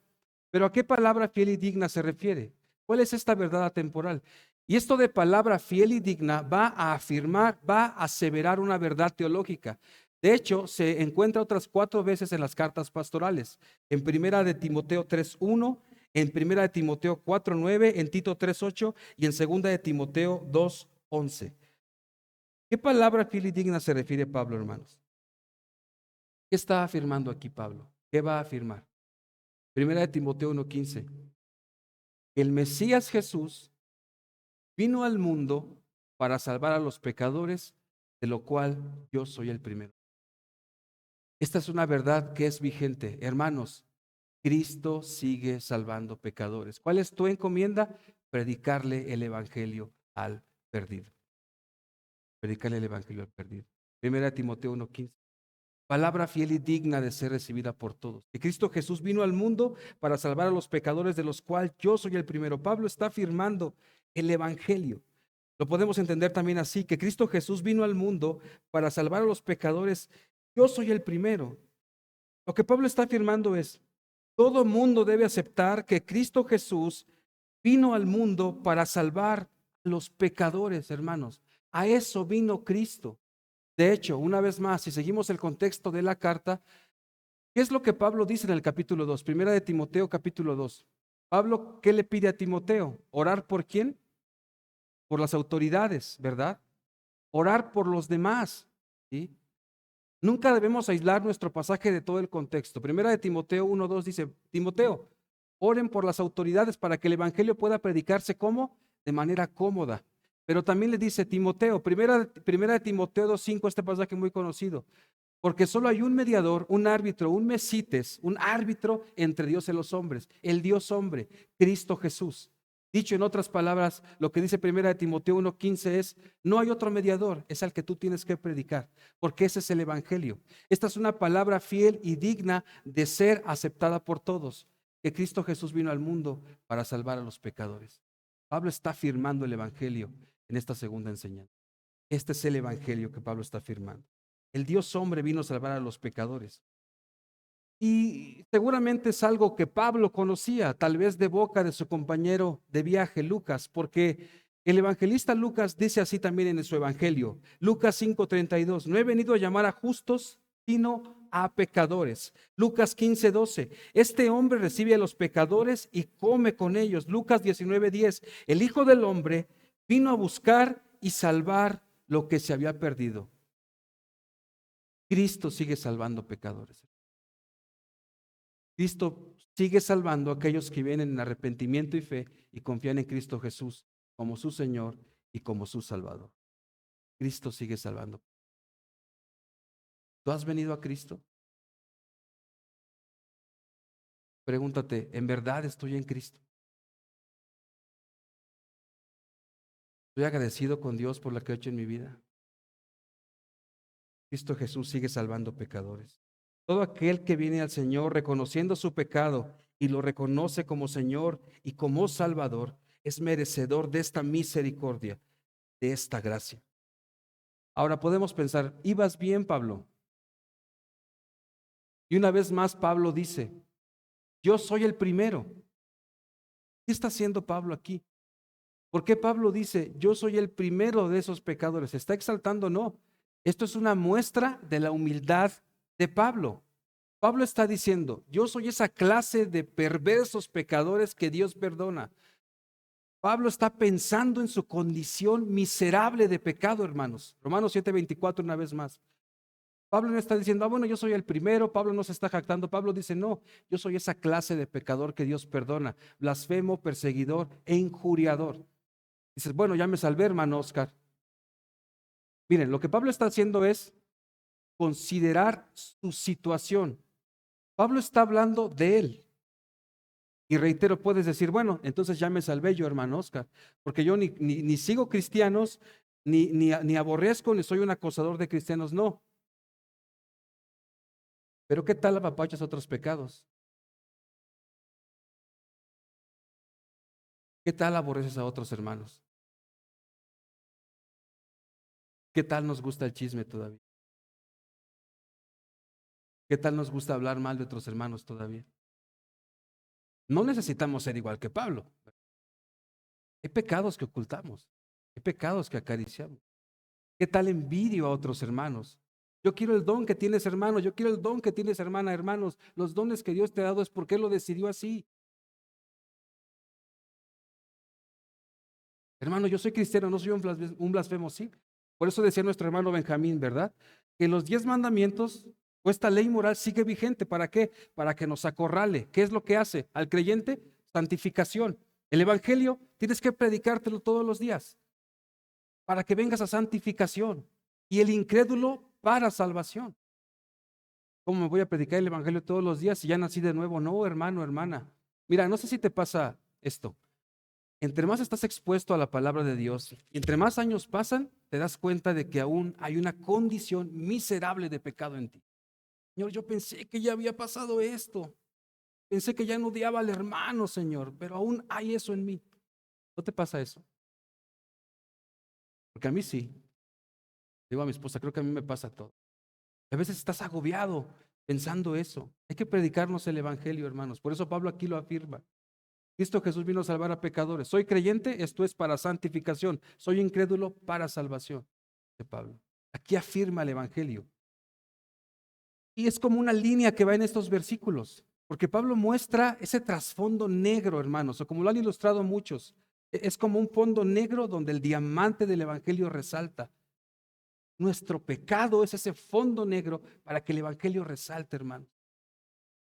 Pero ¿a qué palabra fiel y digna se refiere? ¿Cuál es esta verdad atemporal? Y esto de palabra fiel y digna va a afirmar, va a aseverar una verdad teológica. De hecho, se encuentra otras 4 veces en las cartas pastorales. En 1 de Timoteo 3:1, en 1 de Timoteo 4:9, en Tito 3:8 y en 2 de Timoteo 2:11. ¿Qué palabra fiel y digna se refiere Pablo, hermanos? ¿Qué está afirmando aquí Pablo? ¿Qué va a afirmar? 1 de Timoteo 1:15. El Mesías Jesús vino al mundo para salvar a los pecadores, de lo cual yo soy el primero. Esta es una verdad que es vigente. Hermanos, Cristo sigue salvando pecadores. ¿Cuál es tu encomienda? Predicarle el Evangelio al perdido. Predicarle el Evangelio al perdido. 1 Timoteo 1:15. Palabra fiel y digna de ser recibida por todos. Que Cristo Jesús vino al mundo para salvar a los pecadores, de los cuales yo soy el primero. Pablo está afirmando el Evangelio. Lo podemos entender también así, que Cristo Jesús vino al mundo para salvar a los pecadores. Yo soy el primero. Lo que Pablo está afirmando es, todo mundo debe aceptar que Cristo Jesús vino al mundo para salvar a los pecadores, hermanos. A eso vino Cristo. De hecho, una vez más, si seguimos el contexto de la carta, ¿qué es lo que Pablo dice en el capítulo 2? Primera de Timoteo, capítulo 2. Pablo, ¿qué le pide a Timoteo? ¿Orar por quién? Por las autoridades, ¿verdad? Orar por los demás, ¿sí? Nunca debemos aislar nuestro pasaje de todo el contexto. Primera de Timoteo 1:2 dice, Timoteo, oren por las autoridades para que el evangelio pueda predicarse ¿cómo? De manera cómoda. Pero también le dice Timoteo, primera de Timoteo 2:5, este pasaje muy conocido, porque solo hay un mediador, un árbitro, un mesites, un árbitro entre Dios y los hombres, el Dios hombre, Cristo Jesús. Dicho en otras palabras, lo que dice 1 Timoteo 1:15 es, no hay otro mediador, es al que tú tienes que predicar, porque ese es el evangelio. Esta es una palabra fiel y digna de ser aceptada por todos, que Cristo Jesús vino al mundo para salvar a los pecadores. Pablo está afirmando el evangelio en esta segunda enseñanza. Este es el evangelio que Pablo está afirmando. El Dios hombre vino a salvar a los pecadores. Y seguramente es algo que Pablo conocía, tal vez de boca de su compañero de viaje, Lucas, porque El evangelista Lucas dice así también en su evangelio, Lucas 5:32, no he venido a llamar a justos, sino a pecadores. Lucas 15:12, este hombre recibe a los pecadores y come con ellos. Lucas 19:10, el Hijo del Hombre vino a buscar y salvar lo que se había perdido. Cristo sigue salvando pecadores. Cristo sigue salvando a aquellos que vienen en arrepentimiento y fe y confían en Cristo Jesús como su Señor y como su Salvador. Cristo sigue salvando. ¿Tú has venido a Cristo? Pregúntate, ¿en verdad estoy en Cristo? ¿Estoy agradecido con Dios por lo que ha hecho en mi vida? Cristo Jesús sigue salvando pecadores. Todo aquel que viene al Señor reconociendo su pecado y lo reconoce como Señor y como Salvador, es merecedor de esta misericordia, de esta gracia. Ahora podemos pensar, ¿ibas bien, Pablo? Y una vez más Pablo dice, yo soy el primero. ¿Qué está haciendo Pablo aquí? ¿Por qué Pablo dice, yo soy el primero de esos pecadores? ¿Se está exaltando? No. Esto es una muestra de la humildad de Pablo. Pablo está diciendo, yo soy esa clase de perversos pecadores que Dios perdona. Pablo está pensando en su condición miserable de pecado, hermanos. Romanos 7:24 una vez más. Pablo no está diciendo, bueno, yo soy el primero. Pablo no se está jactando. Pablo dice, no, yo soy esa clase de pecador que Dios perdona, blasfemo, perseguidor e injuriador. Dices, bueno, ya me salvé, hermano Oscar. Miren, lo que Pablo está haciendo es considerar su situación. Pablo está hablando de él. Y reitero, puedes decir, bueno, entonces ya me salvé yo, hermano Oscar, porque yo ni sigo cristianos, ni aborrezco, ni soy un acosador de cristianos, no. Pero ¿qué tal apapachas otros pecados? ¿Qué tal aborreces a otros hermanos? ¿Qué tal nos gusta el chisme todavía? ¿Qué tal nos gusta hablar mal de otros hermanos todavía? No necesitamos ser igual que Pablo. Hay pecados que ocultamos, hay pecados que acariciamos. ¿Qué tal envidio a otros hermanos? Yo quiero el don que tienes, hermano, yo quiero el don que tienes, hermana, hermanos. Los dones que Dios te ha dado es porque Él lo decidió así. Hermano, yo soy cristiano, no soy un blasfemo, sí. Por eso decía nuestro hermano Benjamín, ¿verdad? Que los 10 mandamientos o esta ley moral sigue vigente. ¿Para qué? Para que nos acorrale. ¿Qué es lo que hace al creyente? Santificación. El evangelio tienes que predicártelo todos los días para que vengas a santificación y el incrédulo para salvación. ¿Cómo me voy a predicar el evangelio todos los días si ya nací de nuevo? No, hermano, hermana. Mira, no sé si te pasa esto. Entre más estás expuesto a la palabra de Dios y entre más años pasan, te das cuenta de que aún hay una condición miserable de pecado en ti. Señor, yo pensé que ya había pasado esto. Pensé que ya no odiaba al hermano, Señor, pero aún hay eso en mí. ¿No te pasa eso? Porque a mí sí. Digo a mi esposa, creo que a mí me pasa todo. A veces estás agobiado pensando eso. Hay que predicarnos el evangelio, hermanos. Por eso Pablo aquí lo afirma. Cristo Jesús vino a salvar a pecadores. Soy creyente, esto es para santificación. Soy incrédulo para salvación, de Pablo. Aquí afirma el evangelio. Y es como una línea que va en estos versículos, porque Pablo muestra ese trasfondo negro, hermanos, o como lo han ilustrado muchos. Es como un fondo negro donde el diamante del evangelio resalta. Nuestro pecado es ese fondo negro para que el evangelio resalte, hermanos.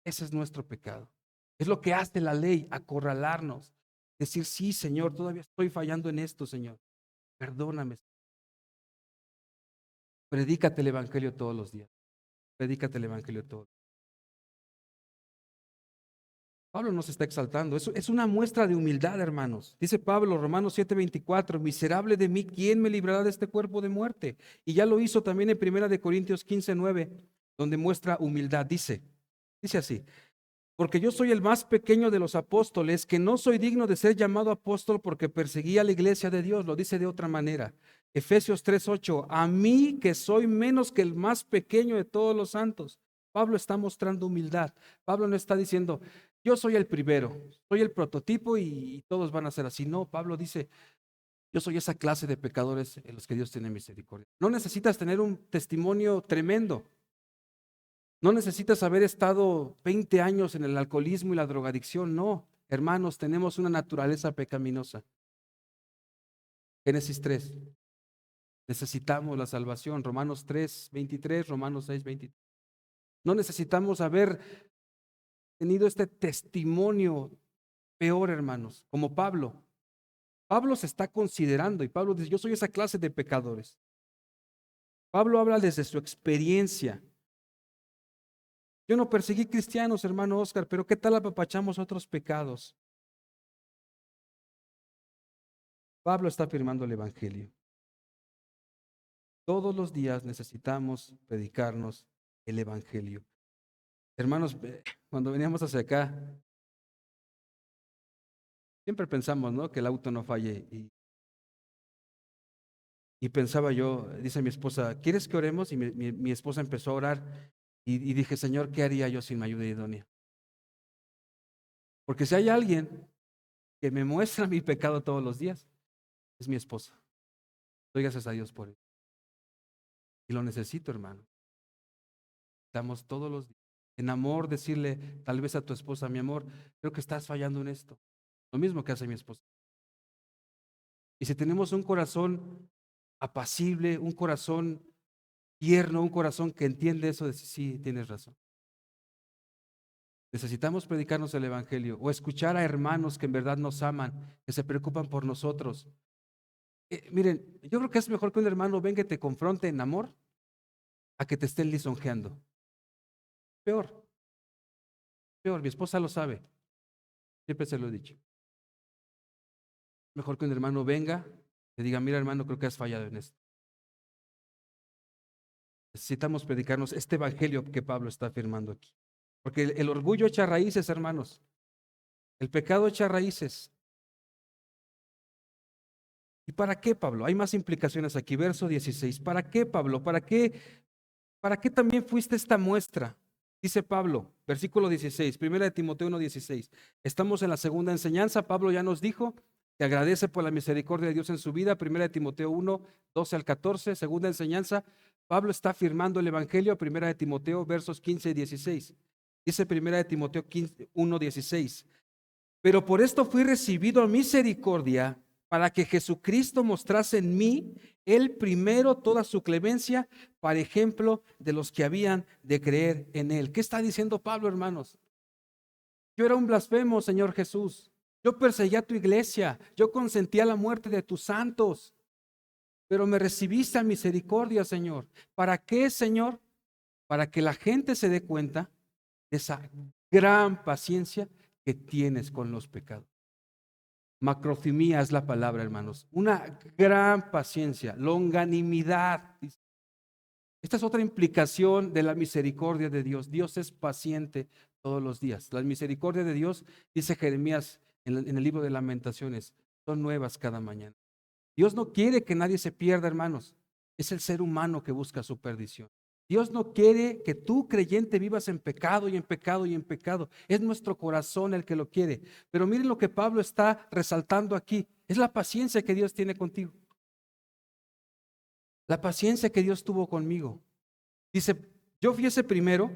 Ese es nuestro pecado. Es lo que hace la ley, acorralarnos. Decir, sí, Señor, todavía estoy fallando en esto, Señor. Perdóname. Predícate el evangelio todos los días. Predícate el evangelio todos. Pablo no se está exaltando. Eso es una muestra de humildad, hermanos. Dice Pablo, Romanos 7:24, miserable de mí, ¿quién me librará de este cuerpo de muerte? Y ya lo hizo también en 1 Corintios 15:9, donde muestra humildad. Dice así. Porque yo soy el más pequeño de los apóstoles, que no soy digno de ser llamado apóstol porque perseguí a la iglesia de Dios. Lo dice de otra manera. Efesios 3:8, a mí que soy menos que el más pequeño de todos los santos. Pablo está mostrando humildad. Pablo no está diciendo, yo soy el primero, soy el prototipo y todos van a ser así. No, Pablo dice, Yo soy esa clase de pecadores en los que Dios tiene misericordia. No necesitas tener un testimonio tremendo. No necesitas haber estado 20 años en el alcoholismo y la drogadicción. No, hermanos, tenemos una naturaleza pecaminosa. Génesis 3. Necesitamos la salvación. Romanos 3, 23, Romanos 6, 23. No necesitamos haber tenido este testimonio peor, hermanos, como Pablo. Pablo se está considerando y Pablo dice, yo soy esa clase de pecadores. Pablo habla desde su experiencia. Yo no perseguí cristianos, hermano Oscar, pero ¿qué tal apapachamos otros pecados? Pablo está afirmando el evangelio. Todos los días necesitamos predicarnos el evangelio. Hermanos, cuando veníamos hacia acá, siempre pensamos, ¿no?, que el auto no falle. Y pensaba yo, dice mi esposa, ¿quieres que oremos? Y mi esposa empezó a orar y dije, Señor, ¿qué haría yo sin mi ayuda idónea? Porque si hay alguien que me muestra mi pecado todos los días, es mi esposa. Doy gracias a Dios por él. Y lo necesito, hermano. Estamos todos los días en amor, decirle tal vez a tu esposa, mi amor, creo que estás fallando en esto. Lo mismo que hace mi esposa. Y si tenemos un corazón apacible, un corazón tierno, un corazón que entiende eso, de sí, tienes razón. Necesitamos predicarnos el evangelio o escuchar a hermanos que en verdad nos aman, que se preocupan por nosotros. Miren, yo creo que es mejor que un hermano venga y te confronte en amor a que te estén lisonjeando. Peor, peor, mi esposa lo sabe. Siempre se lo he dicho. Mejor que un hermano venga y diga, mira hermano, creo que has fallado en esto. Necesitamos predicarnos este evangelio que Pablo está afirmando aquí. Porque el orgullo echa raíces, hermanos. El pecado echa raíces. ¿Y para qué, Pablo? Hay más implicaciones aquí. Verso 16. ¿Para qué, Pablo? ¿Para qué también fuiste esta muestra? Dice Pablo, versículo 16, 1 Timoteo 1:16. Estamos en la segunda enseñanza. Pablo ya nos dijo que agradece por la misericordia de Dios en su vida. 1 Timoteo 1:12 al 14. Segunda enseñanza. Pablo está afirmando el evangelio. 1 Timoteo versos 15 y 16. Dice 1 Timoteo 1:16. Pero por esto fui recibido a misericordia, para que Jesucristo mostrase en mí, él primero, toda su clemencia, para ejemplo de los que habían de creer en él. ¿Qué está diciendo Pablo, hermanos? Yo era un blasfemo, Señor Jesús. Yo perseguía tu iglesia. Yo consentía la muerte de tus santos. Pero me recibiste a misericordia, Señor. ¿Para qué, Señor? Para que la gente se dé cuenta de esa gran paciencia que tienes con los pecados. Macrothumia es la palabra, hermanos. Una gran paciencia, longanimidad. Esta es otra implicación de la misericordia de Dios. Dios es paciente todos los días. La misericordia de Dios, dice Jeremías en el libro de Lamentaciones, son nuevas cada mañana. Dios no quiere que nadie se pierda, hermanos. Es el ser humano que busca su perdición. Dios no quiere que tú, creyente, vivas en pecado y en pecado y en pecado. Es nuestro corazón el que lo quiere. Pero miren lo que Pablo está resaltando aquí. Es la paciencia que Dios tiene contigo. La paciencia que Dios tuvo conmigo. Dice, yo fui ese primero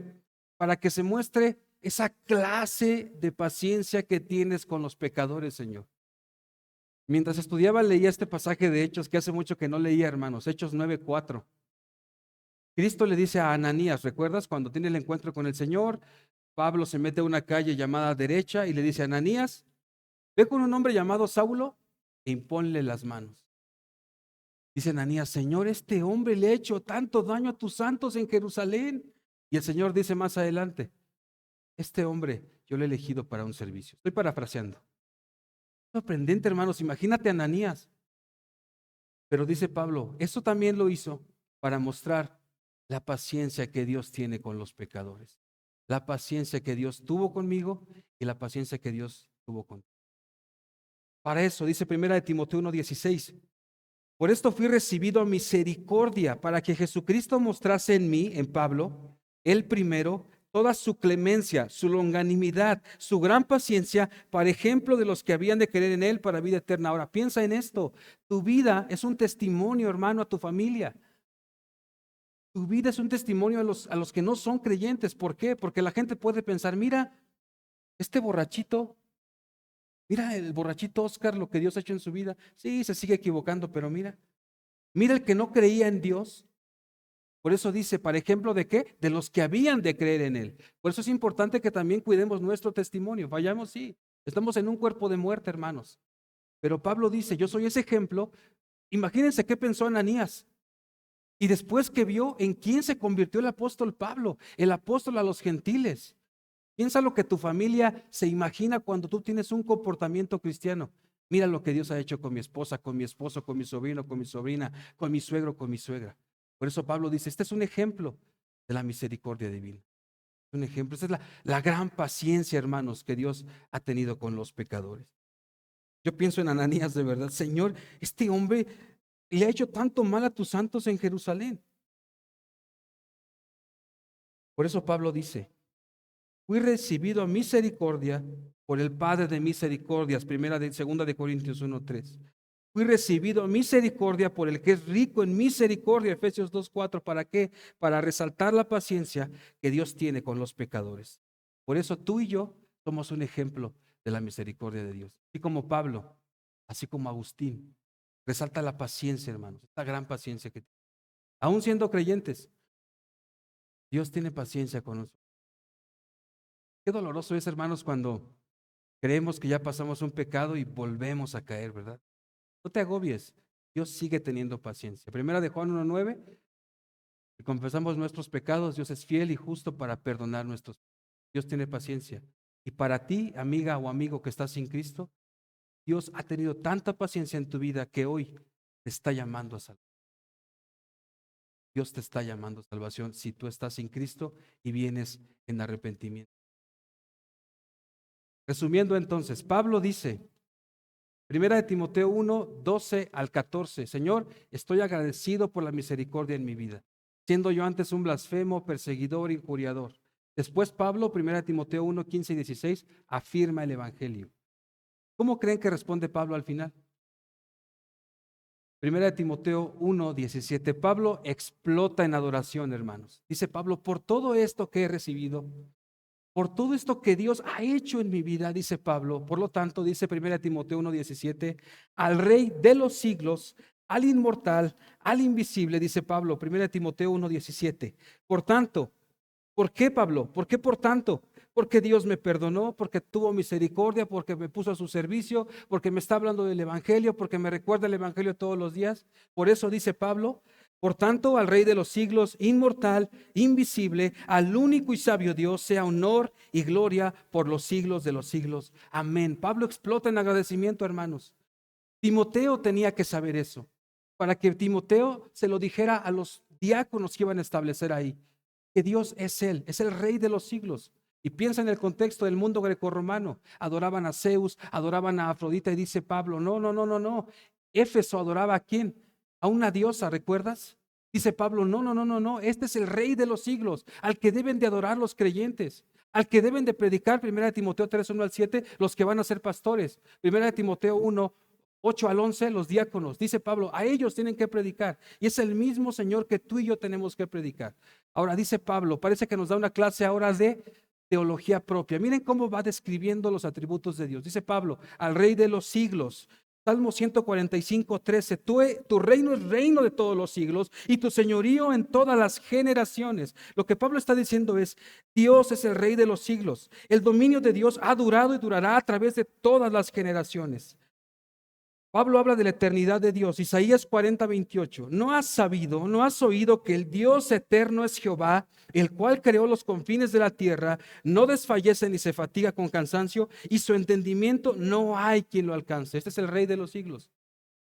para que se muestre esa clase de paciencia que tienes con los pecadores, Señor. Mientras estudiaba, leía este pasaje de Hechos que hace mucho que no leía, hermanos. Hechos 9:4. Cristo le dice a Ananías, ¿recuerdas cuando tiene el encuentro con el Señor? Pablo se mete a una calle llamada Derecha y le dice a Ananías, ve con un hombre llamado Saulo e imponle las manos. Dice Ananías, Señor, este hombre le ha hecho tanto daño a tus santos en Jerusalén. Y el Señor dice más adelante, este hombre yo lo he elegido para un servicio. Estoy parafraseando. Sorprendente, hermanos, imagínate a Ananías. Pero dice Pablo, eso también lo hizo para mostrar la paciencia que Dios tiene con los pecadores. La paciencia que Dios tuvo conmigo y la paciencia que Dios tuvo contigo. Para eso, dice 1 Timoteo 1:16, por esto fui recibido a misericordia, para que Jesucristo mostrase en mí, en Pablo, el primero, toda su clemencia, su longanimidad, su gran paciencia, para ejemplo de los que habían de creer en Él para vida eterna. Ahora, piensa en esto. Tu vida es un testimonio, hermano, a tu familia. Tu vida es un testimonio a los que no son creyentes. ¿Por qué? Porque la gente puede pensar, mira, este borrachito, mira el borrachito Oscar, lo que Dios ha hecho en su vida. Sí, se sigue equivocando, pero mira el que no creía en Dios. Por eso dice, para ejemplo de qué, de los que habían de creer en Él. Por eso es importante que también cuidemos nuestro testimonio. Fallamos, sí. Estamos en un cuerpo de muerte, hermanos. Pero Pablo dice, yo soy ese ejemplo. Imagínense qué pensó Ananías. Y después que vio en quién se convirtió el apóstol Pablo, el apóstol a los gentiles. Piensa lo que tu familia se imagina cuando tú tienes un comportamiento cristiano. Mira lo que Dios ha hecho con mi esposa, con mi esposo, con mi sobrino, con mi sobrina, con mi suegro, con mi suegra. Por eso Pablo dice, este es un ejemplo de la misericordia divina. Un ejemplo, esta es la gran paciencia, hermanos, que Dios ha tenido con los pecadores. Yo pienso en Ananías de verdad, Señor, este hombre le ha hecho tanto mal a tus santos en Jerusalén. Por eso Pablo dice, fui recibido a misericordia por el Padre de misericordias, segunda de Corintios 1:3. Fui recibido a misericordia por el que es rico en misericordia, Efesios 2:4. ¿Para qué? Para resaltar la paciencia que Dios tiene con los pecadores. Por eso tú y yo somos un ejemplo de la misericordia de Dios. Así como Pablo, así como Agustín. Resalta la paciencia, hermanos, esta gran paciencia que tiene. Aún siendo creyentes, Dios tiene paciencia con nosotros. Qué doloroso es, hermanos, cuando creemos que ya pasamos un pecado y volvemos a caer, ¿verdad? No te agobies, Dios sigue teniendo paciencia. Primera de Juan 1:9, si confesamos nuestros pecados, Dios es fiel y justo para perdonar nuestros pecados. Dios tiene paciencia. Y para ti, amiga o amigo que estás sin Cristo, Dios ha tenido tanta paciencia en tu vida que hoy te está llamando a salvación. Dios te está llamando a salvación si tú estás sin Cristo y vienes en arrepentimiento. Resumiendo entonces, Pablo dice, Primera de Timoteo 1:12-14, Señor, estoy agradecido por la misericordia en mi vida, siendo yo antes un blasfemo, perseguidor, injuriador. Después Pablo, Primera de Timoteo 1:15-16, afirma el Evangelio. ¿Cómo creen que responde Pablo al final? Primera de Timoteo 1:17, Pablo explota en adoración, hermanos. Dice Pablo, por todo esto que he recibido, por todo esto que Dios ha hecho en mi vida, dice Pablo, por lo tanto, dice 1 Timoteo 1:17, al Rey de los siglos, al inmortal, al invisible, dice Pablo, 1 Timoteo 1:17. Por tanto, ¿por qué, Pablo? ¿Por qué por tanto? Porque Dios me perdonó, porque tuvo misericordia, porque me puso a su servicio, porque me está hablando del Evangelio, porque me recuerda el Evangelio todos los días. Por eso dice Pablo, por tanto, al Rey de los siglos, inmortal, invisible, al único y sabio Dios, sea honor y gloria por los siglos de los siglos. Amén. Pablo explota en agradecimiento, hermanos. Timoteo tenía que saber eso, para que Timoteo se lo dijera a los diáconos que iban a establecer ahí, que Dios es Él, es el Rey de los siglos. Y piensa en el contexto del mundo grecorromano. Adoraban a Zeus, adoraban a Afrodita y dice Pablo, no. Éfeso adoraba ¿a quién? A una diosa, ¿recuerdas? Dice Pablo, no, este es el Rey de los siglos, al que deben de adorar los creyentes, al que deben de predicar, 1 Timoteo 3:1-7, los que van a ser pastores, 1 Timoteo 1:8-11, los diáconos, dice Pablo, a ellos tienen que predicar, y es el mismo Señor que tú y yo tenemos que predicar. Ahora dice Pablo, parece que nos da una clase ahora de teología propia. Miren cómo va describiendo los atributos de Dios. Dice Pablo, al Rey de los siglos. Salmo 145:13, tu reino es reino de todos los siglos y tu señorío en todas las generaciones. Lo que Pablo está diciendo es, Dios es el Rey de los siglos. El dominio de Dios ha durado y durará a través de todas las generaciones. Pablo habla de la eternidad de Dios. Isaías 40:28. ¿No has oído que el Dios eterno es Jehová, el cual creó los confines de la tierra, no desfallece ni se fatiga con cansancio, y su entendimiento no hay quien lo alcance? Este es el Rey de los siglos.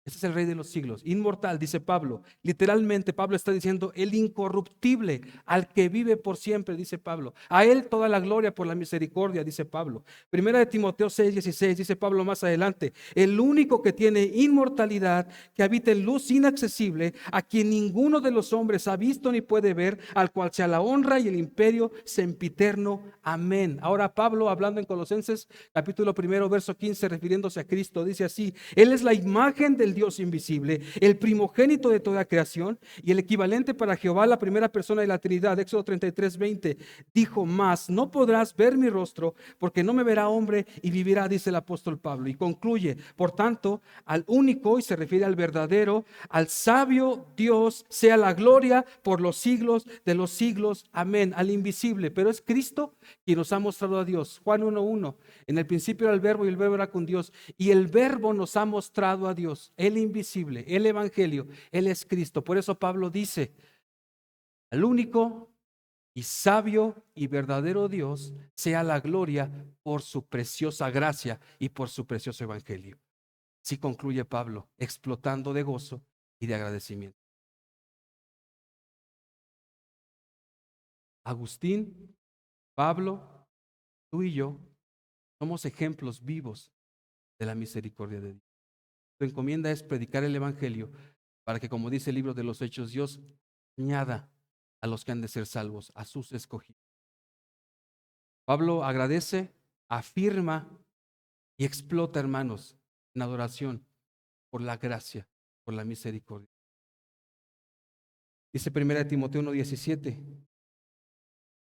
Este es el Rey de los siglos, inmortal, dice Pablo. Literalmente Pablo está diciendo el incorruptible, al que vive por siempre, dice Pablo. A él toda la gloria por la misericordia, dice Pablo. Primera de Timoteo 6:16, dice Pablo más adelante, el único que tiene inmortalidad, que habita en luz inaccesible, a quien ninguno de los hombres ha visto ni puede ver, al cual sea la honra y el imperio sempiterno. Amén. Ahora Pablo, hablando en Colosenses capítulo 1, verso 15, refiriéndose a Cristo, dice así: Él es la imagen del Dios invisible, el primogénito de toda creación y el equivalente para Jehová, la primera persona de la Trinidad. Éxodo 33:20 dijo más: no podrás ver mi rostro, porque no me verá hombre y vivirá, dice el apóstol Pablo. Y concluye: por tanto, al único, y se refiere al verdadero, al sabio Dios, sea la gloria por los siglos de los siglos. Amén. Al invisible, pero es Cristo quien nos ha mostrado a Dios. Juan 1:1, en el principio era el verbo y el verbo era con Dios, y el verbo nos ha mostrado a Dios, el invisible, el evangelio. Él es Cristo. Por eso Pablo dice: al único y sabio y verdadero Dios sea la gloria por su preciosa gracia y por su precioso evangelio. Así concluye Pablo, explotando de gozo y de agradecimiento. Agustín, Pablo, tú y yo somos ejemplos vivos de la misericordia de Dios. Tu encomienda es predicar el evangelio para que, como dice el libro de los Hechos, Dios añada a los que han de ser salvos, a sus escogidos. Pablo agradece, afirma y explota, hermanos, en adoración por la gracia, por la misericordia. Dice 1 Timoteo 1:17: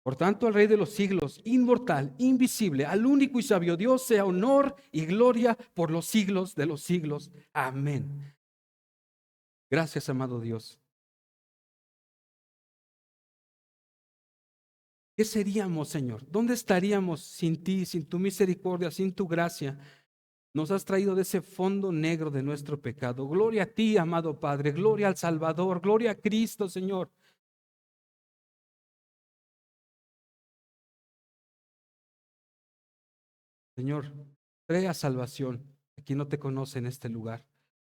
por tanto, al Rey de los siglos, inmortal, invisible, al único y sabio Dios, sea honor y gloria por los siglos de los siglos. Amén. Gracias, amado Dios. ¿Qué seríamos, Señor? ¿Dónde estaríamos sin ti, sin tu misericordia, sin tu gracia? Nos has traído de ese fondo negro de nuestro pecado. Gloria a ti, amado Padre. Gloria al Salvador. Gloria a Cristo, Señor. Señor, trae a salvación a quien no te conoce en este lugar.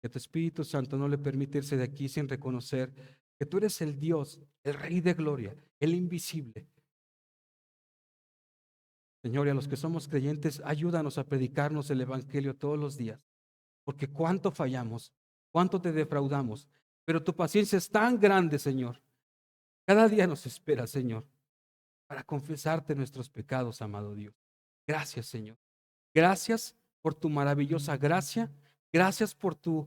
Que tu Espíritu Santo no le permite irse de aquí sin reconocer que tú eres el Dios, el Rey de gloria, el invisible. Señor, y a los que somos creyentes, ayúdanos a predicarnos el Evangelio todos los días, porque cuánto fallamos, cuánto te defraudamos, pero tu paciencia es tan grande, Señor. Cada día nos espera, Señor, para confesarte nuestros pecados, amado Dios. Gracias, Señor. Gracias por tu maravillosa gracia. Gracias por tu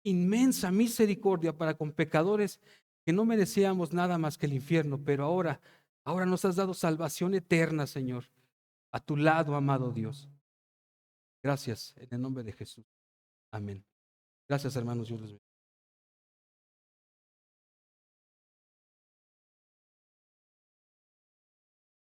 inmensa misericordia para con pecadores que no merecíamos nada más que el infierno, pero ahora nos has dado salvación eterna, Señor, a tu lado, amado Dios. Gracias, en el nombre de Jesús. Amén. Gracias, hermanos. Dios les bendiga.